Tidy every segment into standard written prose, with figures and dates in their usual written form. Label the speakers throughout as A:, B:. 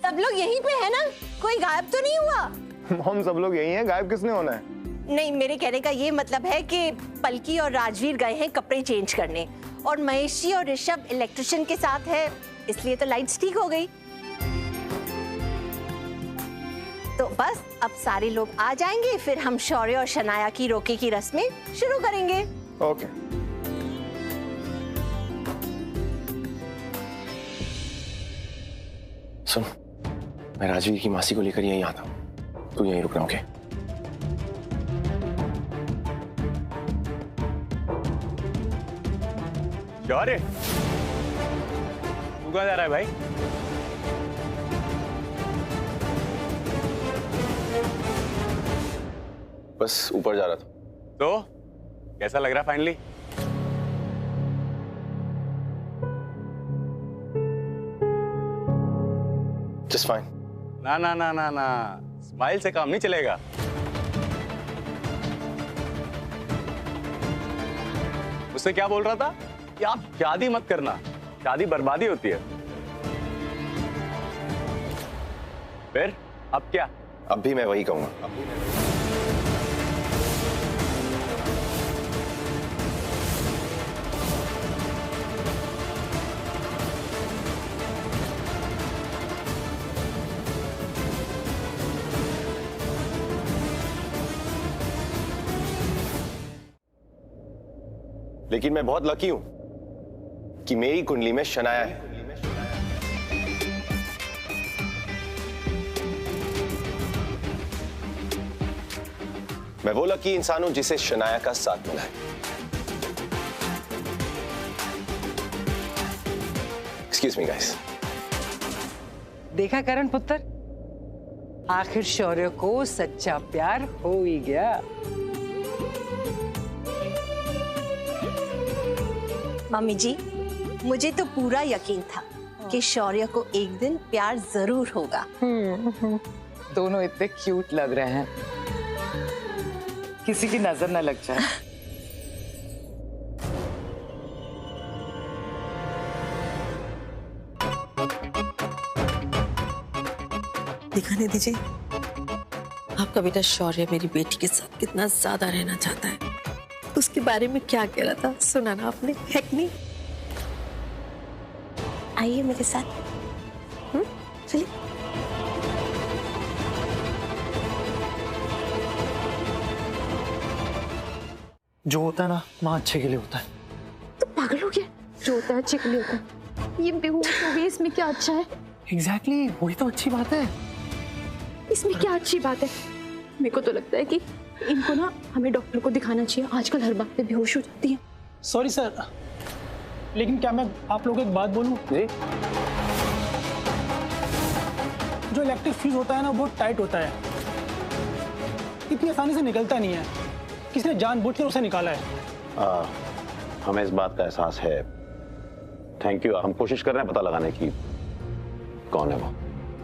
A: सब लोग यहीं पे है ना? कोई गायब तो नहीं हुआ?
B: हम सब लोग यहीं हैं, गायब किसने होना है?
A: नहीं, मेरे कहने का ये मतलब है कि पलकी और राजवीर गए हैं कपड़े चेंज करने और महेश जी और ऋषभ इलेक्ट्रिशियन के साथ है, इसलिए तो लाइट्स ठीक हो गई। तो बस अब सारे लोग आ जाएंगे, फिर हम शौर्य और शनाया की रोके की रस्में शुरू करेंगे।
B: ओके।
C: सुन, मैं राजवीर की मासी को लेकर यहीं आता हूँ, तू यहीं रुकना। ओके?
D: शौर्य, तू कहाँ जा रहा है भाई?
C: बस ऊपर जा रहा था।
D: तो कैसा लग रहा फाइनली?
C: Just fine.
D: ना ना ना ना ना, स्माइल से काम नहीं चलेगा। उससे क्या बोल रहा था कि आप शादी मत करना, शादी बर्बादी होती है। फिर अब क्या?
C: अब भी मैं वही कहूंगा। लेकिन मैं बहुत लकी हूं कि मेरी कुंडली में शनाया है। मैं वो लकी इंसान हूं जिसे शनाया का साथ मिला है। Excuse me guys.
E: देखा करण पुत्र, आखिर शौर्य को सच्चा प्यार हो ही गया।
A: मम्मी जी, मुझे तो पूरा यकीन था कि शौर्य को एक दिन प्यार जरूर होगा।
E: दोनों इतने क्यूट लग रहे हैं, किसी की नजर न लग जाए।
F: दिखाने दीजिए, आपका बेटा शौर्य मेरी बेटी के साथ कितना ज्यादा रहना चाहता है। उसके बारे में क्या कह रहा था, सुना ना आपने, है कि नहीं?
A: आइए मेरे साथ।
F: चलिए।
G: जो होता है ना माँ अच्छे के लिए होता है।
H: तो पागल हो गया? जो होता है अच्छे के लिए होता है। ये बेहोश हो गई, इसमें क्या अच्छा है?
G: एग्जैक्टली, वही तो अच्छी बात है।
H: इसमें क्या अच्छी बात है? मेरे को तो लगता है कि इनको ना हमें डॉक्टर को दिखाना चाहिए, आजकल हर बात पे बेहोश हो जाती है।
G: सॉरी सर, लेकिन क्या मैं आप लोगों को एक बात बोलूं?
C: जी?
G: जो इलेक्ट्रिक फ्यूज होता है ना बहुत टाइट होता है, इतनी आसानी से निकलता नहीं है। किसने जानबूझकर उसे निकाला है।
I: हमें इस बात का एहसास है। Thank you. हम कोशिश कर रहे हैं पता लगाने की कौन है वो।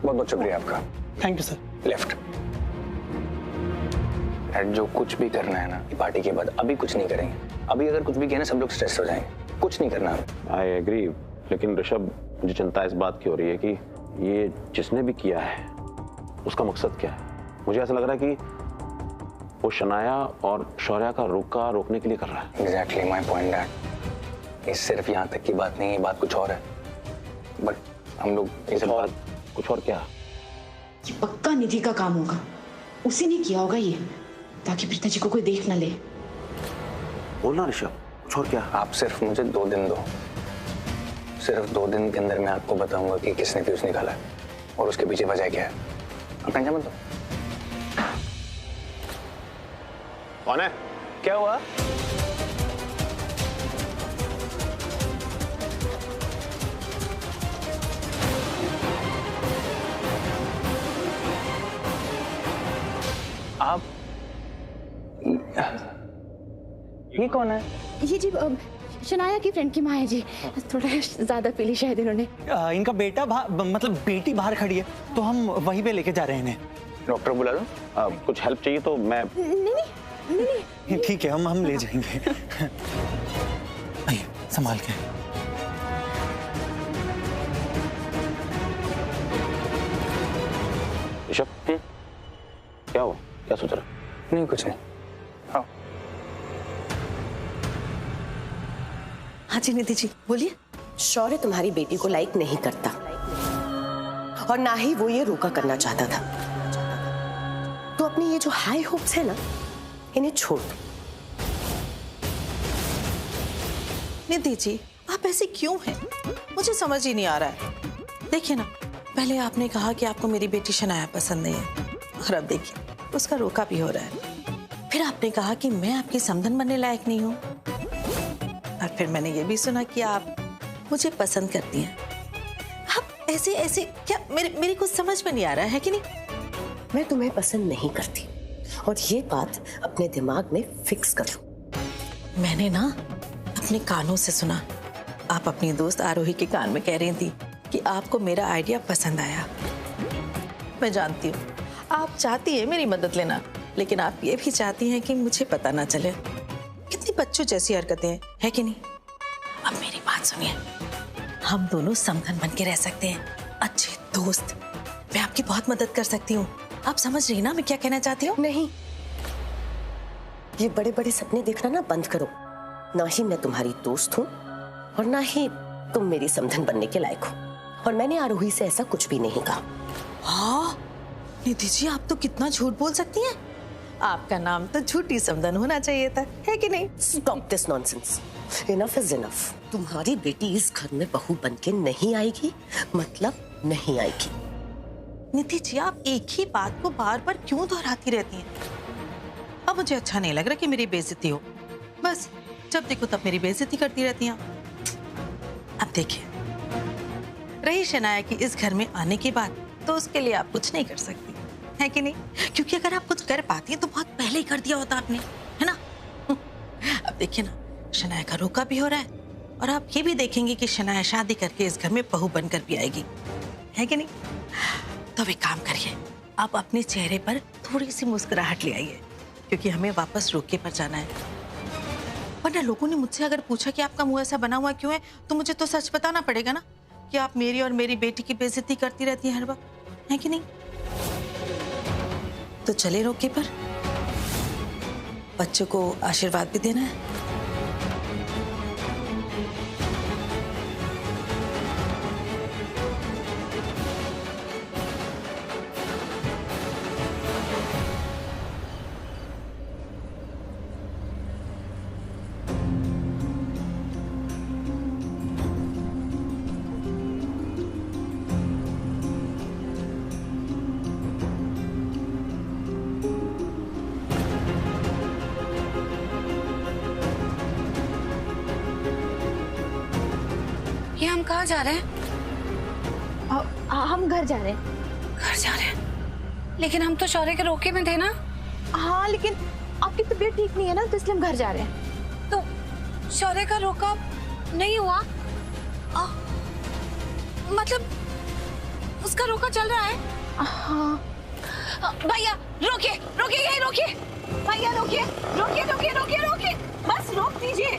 C: बहुत बहुत शुक्रिया आपका।
G: Thank you sir.
C: लेफ्ट। जो कुछ भी करना है ना पार्टी के बाद, अभी कुछ नहीं करेंगे। अभी अगर कुछ भी किया ना सब लोग स्ट्रेस हो जाएंगे। कुछ नहीं करना।
I: आई एग्री, लेकिन ऋषभ मुझे चिंता इस बात की हो रही है कि ये जिसने भी किया है उसका मकसद क्या है। मुझे ऐसा लग रहा है कि वो शनाया और शौर्य का रोकने के लिए कर रहा है।
C: Exactly my point dad. ये सिर्फ यहाँ तक की बात नहीं है, बात कुछ और है। बट हम लोग इस बात
I: कुछ और क्या?
H: ये पक्का निधि का काम होगा, उसी ने किया होगा ये, ताकि प्रीता जी को कोई देख न ले।
I: बोलना ऋषभ, कुछ और क्या?
C: आप सिर्फ मुझे 2 दिन दो। सिर्फ 2 दिन के अंदर मैं आपको बताऊंगा कि किसने फ्यूज निकाला है और उसके पीछे वजह क्या है। आप टेंशन मत लो।
I: कौन है?
C: क्या हुआ? आप ये कौन है?
H: ये जी शनाया की फ्रेंड की माँ है जी। थोड़ा ज्यादा पी ली शायद इन्होंने।
G: इनका बेटा मतलब बेटी बाहर खड़ी है, तो हम वहीं पे लेके जा रहे हैं इन्हें।
C: डॉक्टर बुला लो।
I: कुछ हेल्प चाहिए तो मैं
H: नहीं।
G: ठीक है, हम ले जाएंगे। आइए संभाल के।
I: ऋषभ क्या हुआ, क्या सोच रहा?
C: नहीं कुछ नहीं। हाँ
F: हाँ जी निधि जी बोलिए।
J: शौर्य तुम्हारी बेटी को लाइक नहीं करता और ना ही वो ये रोका करना चाहता था। तो अपनी ये जो हाई होप्स है ना, इन्हें छोड़ दो।
F: निधि जी आप ऐसे क्यों हैं? मुझे समझ ही नहीं आ रहा है। देखिए ना, पहले आपने कहा कि आपको मेरी बेटी शनाया पसंद नहीं है और अब देखिए उसका रोका भी हो रहा है। फिर आपने कहा कि मैं आपकी समधन बनने लायक नहीं हूँ और फिर मैंने ये भी सुना कि आप मुझे पसंद करती हैं। आप ऐसे ऐसे क्या, मेरी कुछ समझ में नहीं आ रहा है कि नहीं?
J: मैं तुम्हें पसंद नहीं करती और ये बात अपने दिमाग में फिक्स कर लो।
F: मैंने ना अपने कानों से सुना, आप अपनी दोस्त आरोही के कान में कह रही थी कि आपको मेरा आइडिया पसंद आया। मैं जानती हूँ आप चाहती हैं मेरी मदद लेना, लेकिन आप ये भी चाहती हैं कि मुझे पता ना चले। कितनी बच्चों जैसी हरकतें हैं, है कि नहीं? अब मेरी बात सुनिए, हम दोनों समधन बन के रह सकते हैं, अच्छे दोस्त। मैं आपकी बहुत मदद कर सकती हूँ। आप समझ रही ना मैं क्या कहना चाहती हूँ?
J: नहीं, ये बड़े बड़े सपने देखना ना बंद करो। ना ही मैं तुम्हारी दोस्त हूँ और ना ही तुम मेरी समधन बनने के लायक हो, और मैंने आरोही से ऐसा कुछ भी नहीं कहा।
F: हाँ निधि जी आप तो कितना झूठ बोल सकती हैं। आपका नाम तो झूठी समधन होना चाहिए था, है कि नहीं?
J: Stop this nonsense. Enough is enough. तुम्हारी बेटी इस घर में बहू बन के नहीं आएगी, मतलब नहीं आएगी।
F: निधि जी आप एक ही बात को बार बार क्यों दोहराती रहती हैं? अब मुझे अच्छा नहीं लग रहा कि मेरी बेइज्जती हो। बस जब देखो तब मेरी बेइज्जती करती रहती हैं। अब देखिए, रही शनाया की इस घर में आने की बात, तो उसके लिए आप कुछ नहीं कर सकती, है कि नहीं? क्योंकि अगर आप कुछ कर पाती तो बहुत पहले ही कर दिया होता आपने, है ना? अब देखिए ना, शनाया का रोका भी हो रहा है और आप ये भी देखेंगे कि शनाया शादी करके इस घर में बहू बनकर भी आएगी, है कि नहीं? तो एक काम करिए, आप अपने चेहरे पर थोड़ी सी मुस्कुराहट ले आइए, क्योंकि हमें वापस रोके पर जाना है। वरना लोगों ने मुझसे अगर पूछा कि आपका मुंह ऐसा बना हुआ क्यों है, तो मुझे तो सच बताना पड़ेगा ना कि आप मेरी और मेरी बेटी की बेइज्जती करती रहती हैं हर वक्त, है कि नहीं? तो चले रोके पर, बच्चों को आशीर्वाद भी देना है।
H: ये हम कहाँ जा रहे हैं?
K: हम घर जा रहे हैं।
H: घर जा रहे हैं? लेकिन हम तो शौर्य के रोके में थे ना।
K: हाँ लेकिन आपकी तबीयत ठीक नहीं है ना, तो इसलिए हम घर जा रहे हैं।
H: तो शौर्य का रोका नहीं हुआ? मतलब उसका रोका चल रहा है?
K: हाँ
H: भैया रोकिए, रोकिए, यही रोकिए। भैया रोकिए, रोकिए, रोकिए, रोकिए, रोकिए, बस रोक दीजिए।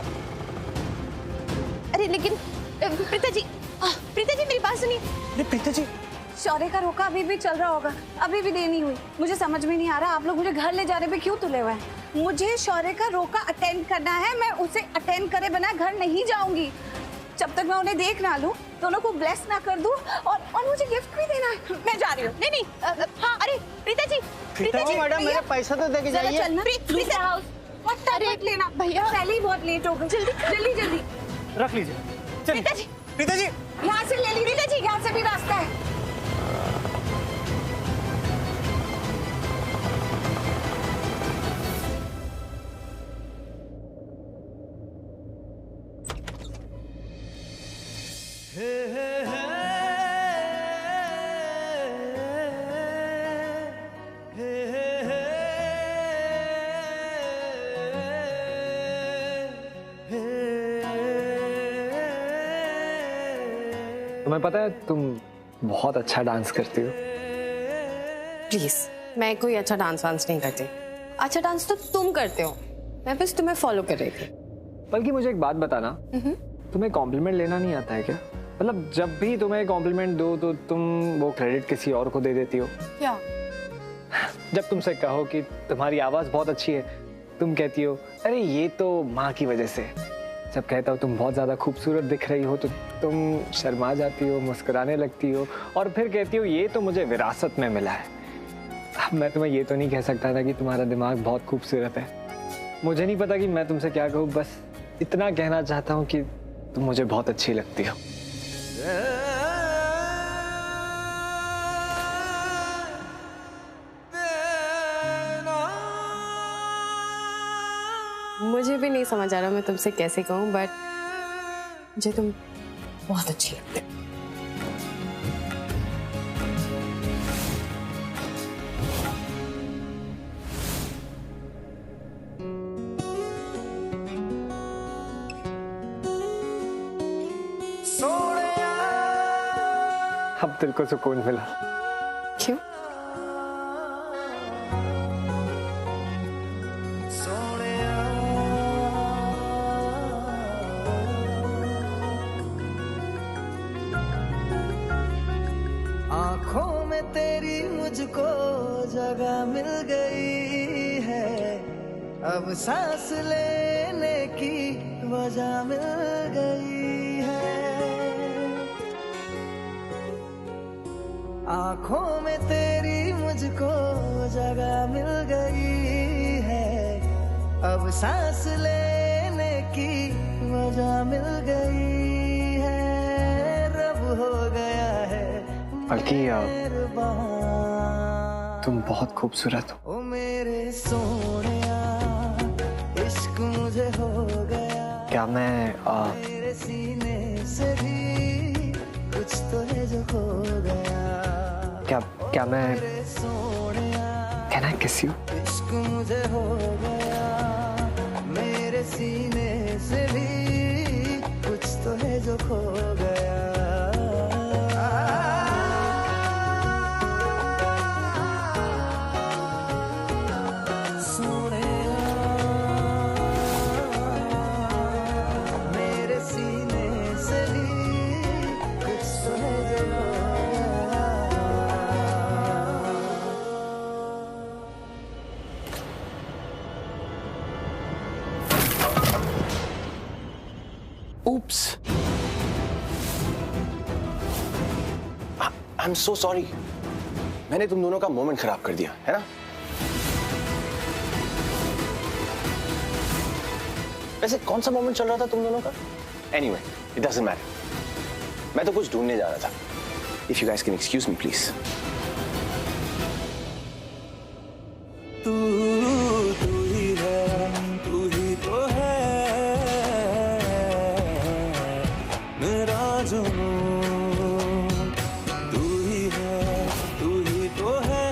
K: अरे लेकिन प्रीता जी मेरी बात सुनिए।
G: अरे प्रीता जी,
H: शौर्य का रोका अभी भी चल रहा होगा, अभी भी देर नहीं हुई। मुझे समझ में नहीं आ रहा आप लोग मुझे घर ले जाने पे क्यों तुले हुए हैं। मुझे शौर्य का रोका अटेंड करना है, मैं उसे अटेंड करे बिना घर नहीं जाऊंगी। जब तक मैं उन्हें देख ना लूं, दोनों को ब्लेस ना कर दूं, और मुझे गिफ्ट भी देना है। मैं जा रही हूँ।
K: नहीं हाँ अरे प्रीता जी
G: मैडम मेरा पैसा तो दे के जाइए।
H: प्रीता हाउस अरे लेना
K: भैया,
H: पहले ही बहुत लेट हो गई। जल्दी जल्दी
G: रख लीजिए।
K: प्रीता जी
H: यहाँ से ले लीजिए। प्रीता जी यहाँ से भी रास्ता है।
L: तुम्हें पता है तुम बहुत अच्छा डांस करती हो।
K: प्लीज, मैं कोई अच्छा डांस वांस नहीं करती। अच्छा डांस तो तुम करते हो, मैं बस तुम्हें फॉलो कर रही थी।
L: बल्कि मुझे एक बात बताना, तुम्हें कॉम्प्लीमेंट लेना नहीं आता है क्या? मतलब जब भी तुम्हें कॉम्प्लीमेंट दो तो तुम वो क्रेडिट किसी और को दे देती हो।
K: क्या
L: जब तुमसे कहो कि तुम्हारी आवाज़ बहुत अच्छी है, तुम कहती हो अरे ये तो माँ की वजह से। जब कहता हो तुम बहुत ज़्यादा खूबसूरत दिख रही हो तो तुम शर्मा जाती हो, मुस्कुराने लगती हो और फिर कहती हो ये तो मुझे विरासत में मिला है। अब मैं तुम्हें ये तो नहीं कह सकता था कि तुम्हारा दिमाग बहुत खूबसूरत है। मुझे नहीं पता कि मैं तुमसे क्या कहूँ, बस इतना कहना चाहता हूँ कि तुम मुझे बहुत अच्छी लगती हो।
K: मुझे भी नहीं समझ आ रहा मैं तुमसे कैसे कहूँ, बट मुझे तुम बहुत अच्छी लगती हो।
L: अब दिल को सुकून मिला।
K: क्यों?
M: आँखों में तेरी मुझको जगह मिल गई है, अब सांस लेने की वजह मिल गई है। आँखों में तेरी मुझको जगह मिल गई है, अब सांस लेने की वजह मिल गई है। रब हो गया है
L: बल्कि तुम बहुत खूबसूरत हो।
M: ओ मेरे सोनिया, इश्क मुझे हो गया।
L: क्या मैं
M: मेरे सीने से भी कुछ तो है जो खो गया।
L: क्या मैं
M: सोनिया,
L: कहना किसी हो?
M: इश्क मुझे हो गया। मेरे सीने से भी कुछ तो है जो खो गया।
C: Oops. I'm so sorry. मैंने तुम दोनों का मोमेंट खराब कर दिया है ना? वैसे कौन सा मोमेंट चल रहा था तुम दोनों का? Anyway, it doesn't matter. मैं तो कुछ ढूंढने जा रहा था. If you guys can excuse me, please.
M: तू ही है, तू ही तो है मेरा जुनून। तू ही है, तू ही तो है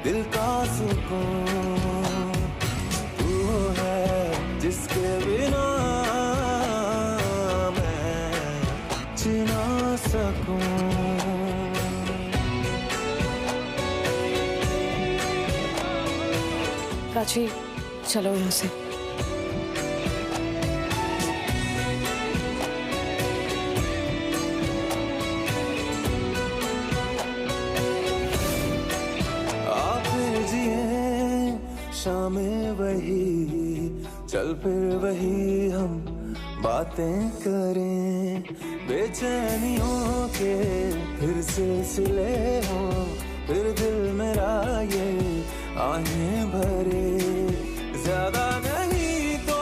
M: दिल का सुकून। तू है जिसके बिना मैं जी ना सकूं।
K: प्राची, चलो यहाँ से।
M: आप जिए शामें वही, चल फिर वही हम बातें करें। बेचैनियों के फिर सिलसिले हों, फिर दिल मेरा ये आहें भरे। ज्यादा नहीं तो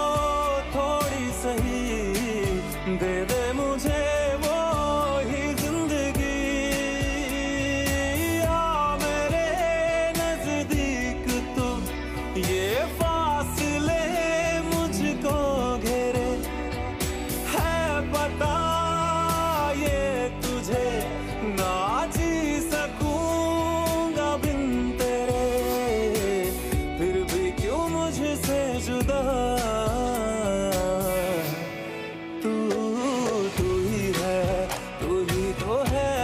M: थोड़ी सही दे दे मुझे वो ही जिंदगी। आ मेरे नजदीक तू, ये फासले मुझको घेरे। है पता ये तुझे ना जी सकूंगा बिन तेरे। फिर भी क्यों मुझसे जुदा। तू ही है, तू ही तो है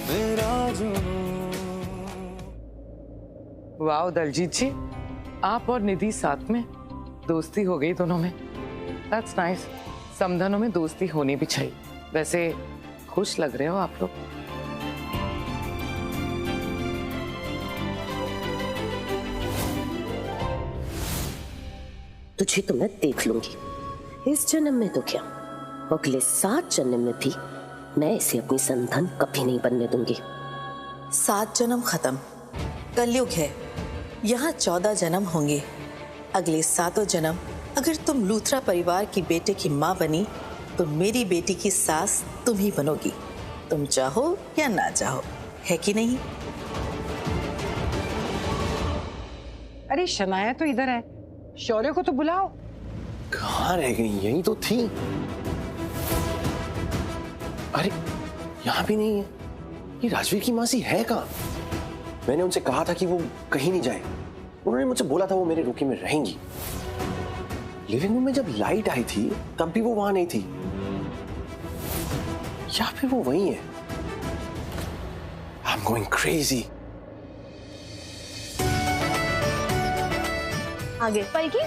M: मेरा जुनून।
E: वाह दलजीत जी, आप और निधि साथ में, दोस्ती हो गई दोनों में। That's nice. समधनों में दोस्ती होनी भी चाहिए। वैसे
K: खुश लग रहे हो आप लोग।
J: तुझे तो मैं देख लूंगी, इस जन्म में तो क्या, अगले 7 जन्म में भी मैं इसे अपनी संतान कभी नहीं बनने दूंगी।
F: 7 जन्म खत्म, कलयुग है, यहाँ 14 जन्म होंगे। अगले 7 जन्म अगर तुम लूथरा परिवार की बेटे की माँ बनी तो मेरी बेटी की सास तुम ही बनोगी, तुम चाहो या ना चाहो, है कि नहीं?
E: अरे शनाया तो इधर है, शौर्य को तो बुलाओ।
I: कहाँ रह गई? यही तो थी। अरे यहाँ भी नहीं है। ये राजवीर की मासी है कहाँ? मैंने उनसे कहा था कि वो कहीं नहीं जाए। उन्होंने मुझसे बोला था वो मेरे रोके में रहेंगी। लिविंग रूम में जब लाइट आई थी तब भी वो वहां नहीं थी, या फिर वो वहीं है। I'm going crazy.
H: आगे पलकी,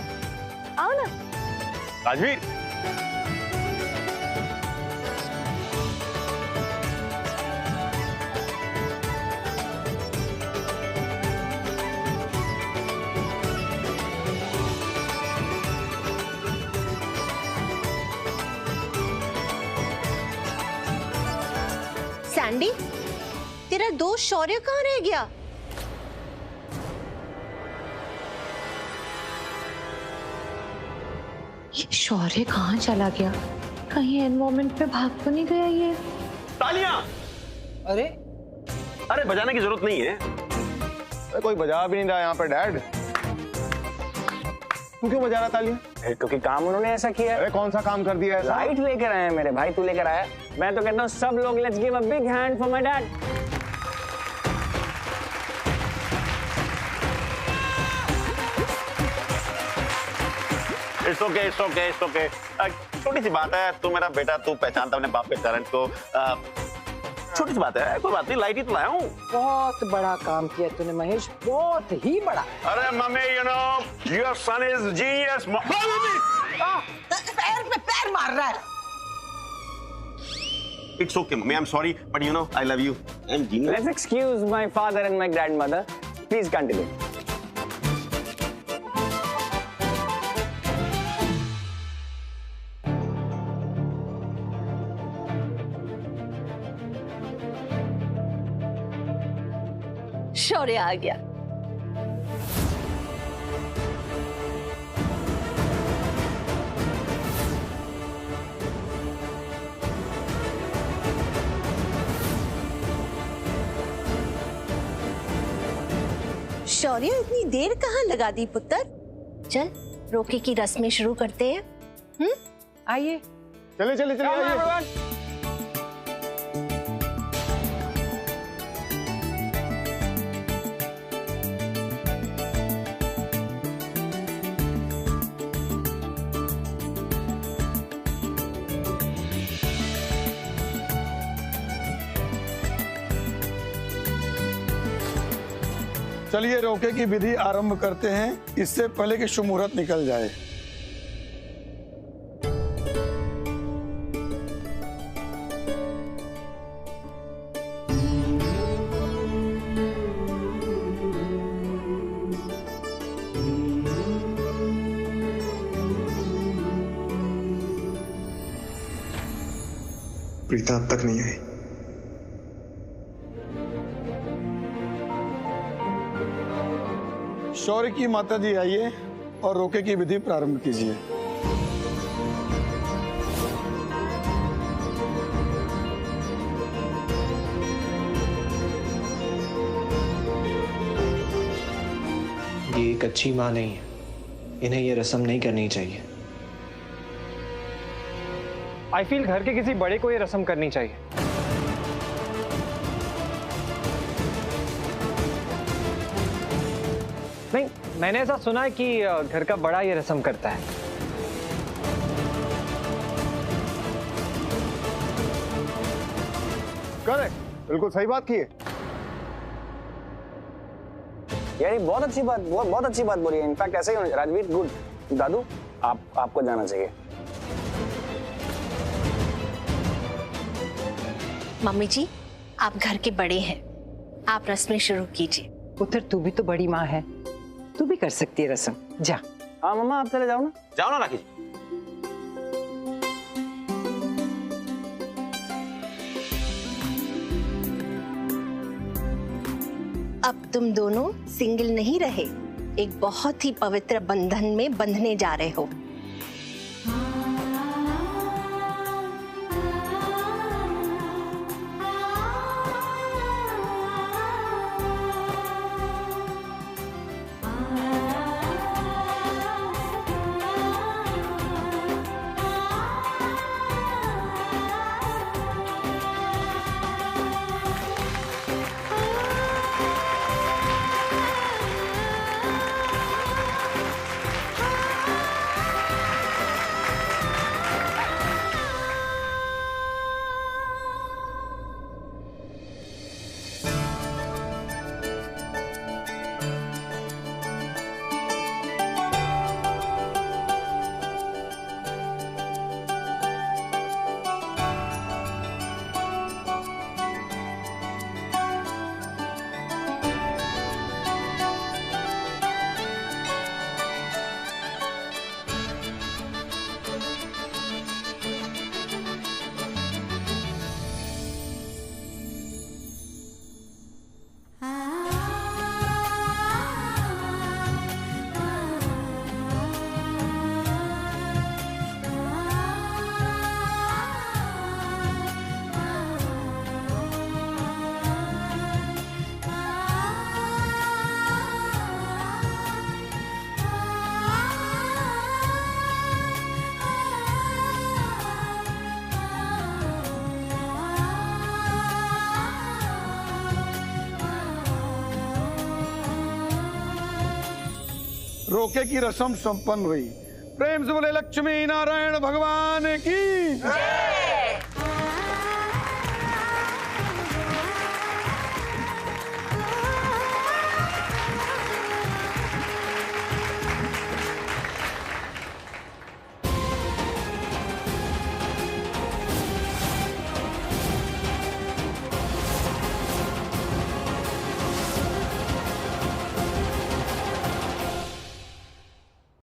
H: आओ ना।
D: राजवीर,
A: सैंडी, तेरा दोस्त शौर्य कहाँ रह गया?
N: ये शौर्य कहाँ चला गया? कहीं एंड मोमेंट पे भाग तो नहीं गया ये?
I: तालियां!
G: अरे
I: अरे बजाने की जरूरत नहीं है।
B: अरे कोई बजा भी नहीं रहा यहाँ पे डैड। तू क्यों बजा रहा तालियां?
C: क्योंकि काम उन्होंने ऐसा किया है।
B: अरे कौन सा काम कर दिया ऐसा?
C: लाइट लेकर आए हैं मेरे भाई, तू लेकर आया। मैं तो कहता हूँ सब लोग let's give a big hand for my dad.
I: It's okay, it's okay, it's okay. छोटी सी बात है, तू मेरा बेटा, तू पहचानता अपने बाप के टैलेंट को। छोटी सी बात है, कोई बात नहीं, लाइट ही तो लाया हूँ।
E: बहुत बड़ा काम किया तूने महेश, बहुत ही बड़ा।
I: अरे mummy, you know your son is genius.
E: पैर पे पैर मार रहा है।
I: It's okay mummy, I am sorry, but you know I love you. I am genius.
C: Let's excuse my father and my grandmother, please continue.
A: Shaurya आ गया। शौर्य, इतनी देर कहाँ लगा दी पुत्र? चल रोके की रस्में शुरू करते हैं।
E: आइए,
B: चले चले चले आइए।
O: चलिए रोके की विधि आरंभ करते हैं, इससे पहले कि शुभ मुहूर्त निकल जाए।
P: प्रीता अब तक नहीं आई।
O: शौर्य की माता जी आइए और रोके की विधि प्रारंभ कीजिए।
L: ये एक अच्छी माँ नहीं है, इन्हें ये रस्म नहीं करनी चाहिए।
Q: आई फील घर के किसी बड़े को ये रस्म करनी चाहिए। नहीं, मैंने ऐसा सुना है कि घर का बड़ा ये रस्म करता है।
B: करेक्ट, बिल्कुल सही बात की है।
C: यार ये बहुत अच्छी बात, बहुत अच्छी बात बोली है। इनफैक्ट ऐसे ही राजवीर, गुड। दादू, आपको जाना चाहिए।
A: मम्मी जी, आप घर के बड़े हैं, आप रस्में शुरू कीजिए।
E: पुत्र, तू भी तो बड़ी माँ है, तू भी कर सकती है रस्म। जा।
D: हाँ मम्मा, आप चले जाओ ना।
I: जाओ ना राखी जी।
A: अब तुम दोनों सिंगल नहीं रहे, एक बहुत ही पवित्र बंधन में बंधने जा रहे हो।
O: रोके की रस्म संपन्न हुई। प्रेम से बोले लक्ष्मी नारायण भगवान की।